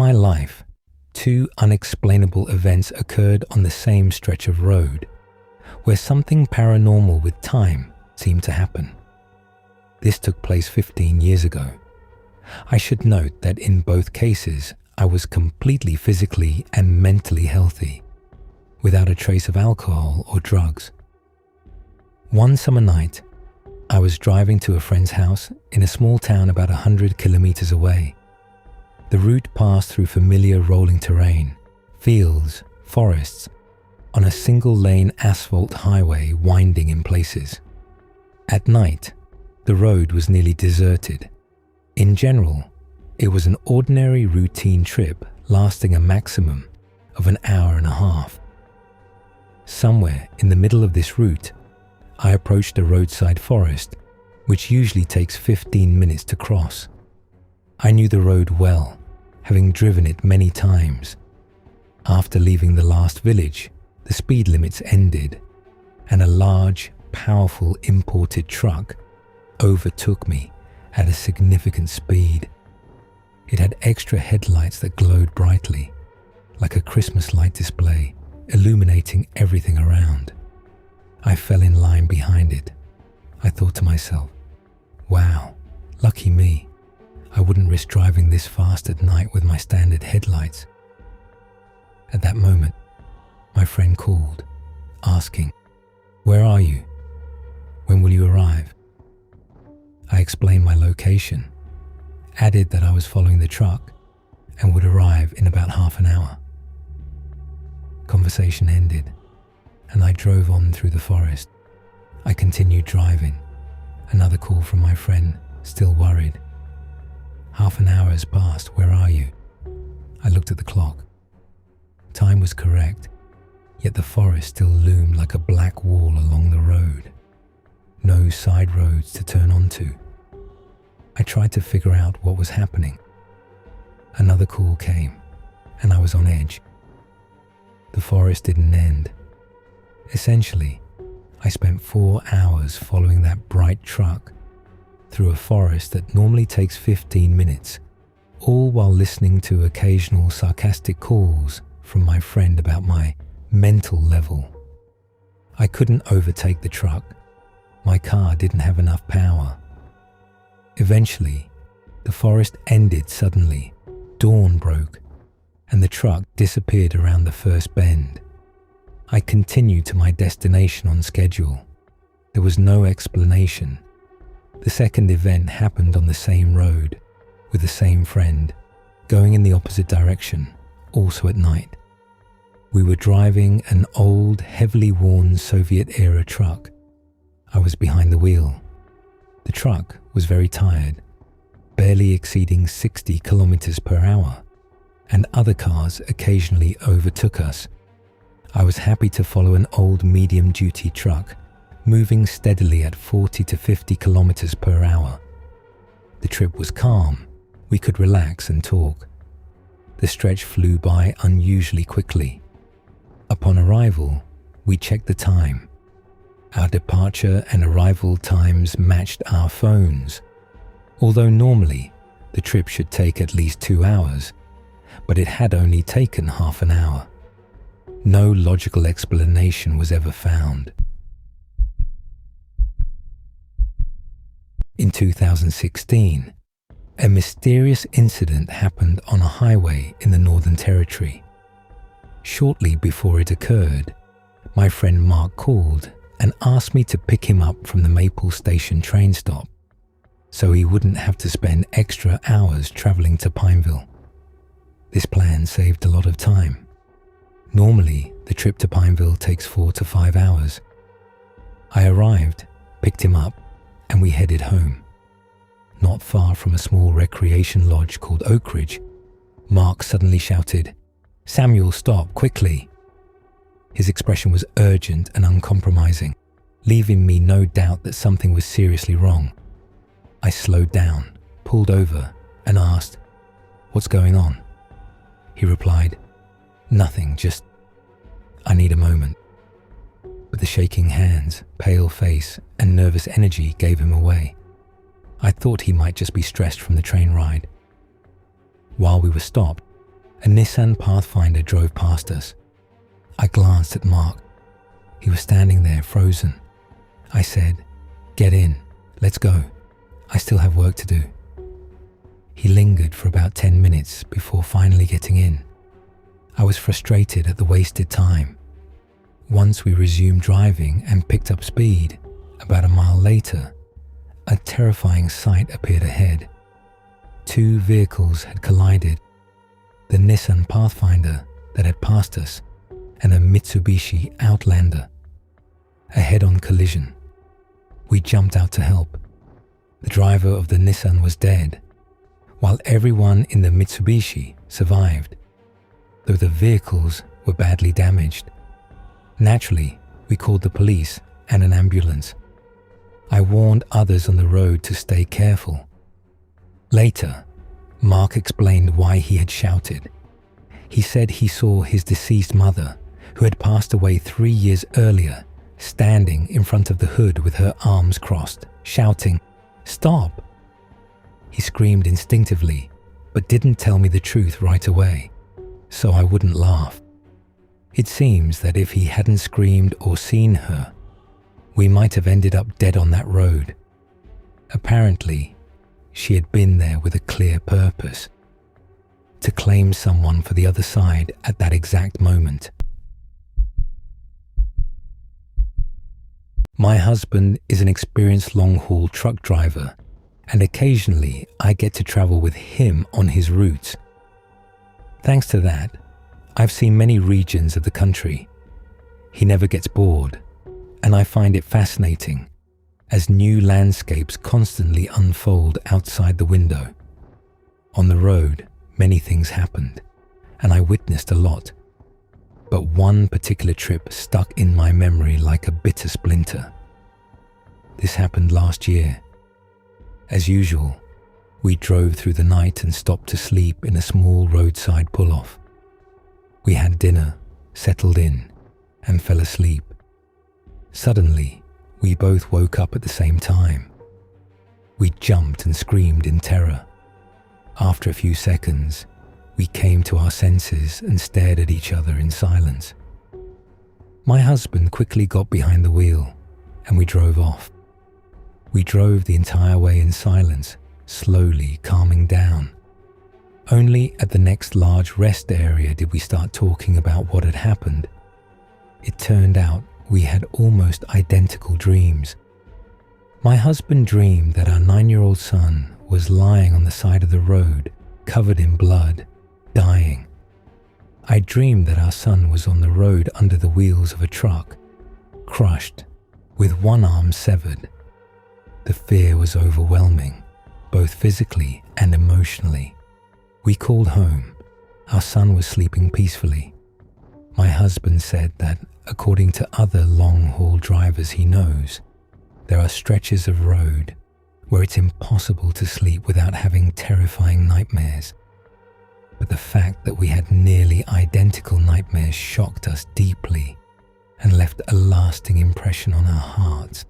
my life, two unexplainable events occurred on the same stretch of road, where something paranormal with time seemed to happen. This took place 15 years ago. I should note that in both cases, I was completely physically and mentally healthy, without a trace of alcohol or drugs. One summer night, I was driving to a friend's house in a small town about 100 kilometers away. The route passed through familiar rolling terrain, fields, forests, on a single-lane asphalt highway winding in places. At night, the road was nearly deserted. In general, it was an ordinary routine trip lasting a maximum of an hour and a half. Somewhere in the middle of this route, I approached a roadside forest, which usually takes 15 minutes to cross. I knew the road well, having driven it many times. After leaving the last village, the speed limits ended, and a large, powerful imported truck overtook me at a significant speed. It had extra headlights that glowed brightly, like a Christmas light display, illuminating everything around. I fell in line behind it. I thought to myself, wow, lucky me. I wouldn't risk driving this fast at night with my standard headlights. At that moment, my friend called, asking, "Where are you? When will you arrive?" I explained my location, added that I was following the truck and would arrive in about half an hour. Conversation ended, and I drove on through the forest. I continued driving. Another call from my friend, still worried. "Half an hour has passed, where are you?" I looked at the clock. Time was correct, yet the forest still loomed like a black wall along the road. No side roads to turn onto. I tried to figure out what was happening. Another call came, and I was on edge. The forest didn't end. Essentially, I spent 4 hours following that bright truck through a forest that normally takes 15 minutes, all while listening to occasional sarcastic calls from my friend about my mental level. I couldn't overtake the truck. My car didn't have enough power. Eventually, the forest ended suddenly. Dawn broke, and the truck disappeared around the first bend. I continued to my destination on schedule. There was no explanation. The second event happened on the same road, with the same friend, going in the opposite direction, also at night. We were driving an old, heavily worn Soviet-era truck. I was behind the wheel. The truck was very tired, barely exceeding 60 kilometers per hour, and other cars occasionally overtook us. I was happy to follow an old medium-duty truck, moving steadily at 40 to 50 kilometers per hour. The trip was calm. We could relax and talk. The stretch flew by unusually quickly. Upon arrival, we checked the time. Our departure and arrival times matched our phones. Although normally, the trip should take at least 2 hours, but it had only taken half an hour. No logical explanation was ever found. In 2016, a mysterious incident happened on a highway in the Northern Territory. Shortly before it occurred, my friend Mark called and asked me to pick him up from the Maple Station train stop, so he wouldn't have to spend extra hours traveling to Pineville. This plan saved a lot of time. Normally, the trip to Pineville takes 4 to 5 hours. I arrived, picked him up, and we headed home. Not far from a small recreation lodge called Oak Ridge, Mark suddenly shouted, "Samuel, stop, quickly!" His expression was urgent and uncompromising, leaving me no doubt that something was seriously wrong. I slowed down, pulled over, and asked, "What's going on?" He replied, "Nothing, just, I need a moment." But the shaking hands, pale face, and nervous energy gave him away. I thought he might just be stressed from the train ride. While we were stopped, A Nissan Pathfinder drove past us. I glanced at Mark. He was standing there, frozen. I said, "Get in, let's go. I still have work to do." He lingered for about 10 minutes before finally getting in. I was frustrated at the wasted time. Once we resumed driving and picked up speed, about a mile later, a terrifying sight appeared ahead. 2 vehicles had collided. The Nissan Pathfinder that had passed us and a Mitsubishi Outlander. A head-on collision. We jumped out to help. The driver of the Nissan was dead, while everyone in the Mitsubishi survived, though the vehicles were badly damaged. Naturally, we called the police and an ambulance. I warned others on the road to stay careful. Later, Mark explained why he had shouted. He said he saw his deceased mother, who had passed away 3 years earlier, standing in front of the hood with her arms crossed, shouting, "Stop!" He screamed instinctively, but didn't tell me the truth right away, so I wouldn't laugh. It seems that if he hadn't screamed or seen her, we might have ended up dead on that road. Apparently, she had been there with a clear purpose: to claim someone for the other side at that exact moment. My husband is an experienced long-haul truck driver, and occasionally I get to travel with him on his routes. Thanks to that, I've seen many regions of the country. He never gets bored, and I find it fascinating as new landscapes constantly unfold outside the window. On the road, many things happened, and I witnessed a lot. But one particular trip stuck in my memory like a bitter splinter. This happened last year. As usual, we drove through the night and stopped to sleep in a small roadside pull-off. We had dinner, settled in, and fell asleep. Suddenly, we both woke up at the same time. We jumped and screamed in terror. After a few seconds, we came to our senses and stared at each other in silence. My husband quickly got behind the wheel, and we drove off. We drove the entire way in silence, slowly calming down. Only at the next large rest area did we start talking about what had happened. It turned out we had almost identical dreams. My husband dreamed that our 9-year-old son was lying on the side of the road, covered in blood, dying. I dreamed that our son was on the road under the wheels of a truck, crushed, with one arm severed. The fear was overwhelming, both physically and emotionally. We called home. Our son was sleeping peacefully. My husband said that, according to other long-haul drivers he knows, there are stretches of road where it's impossible to sleep without having terrifying nightmares. But the fact that we had nearly identical nightmares shocked us deeply and left a lasting impression on our hearts.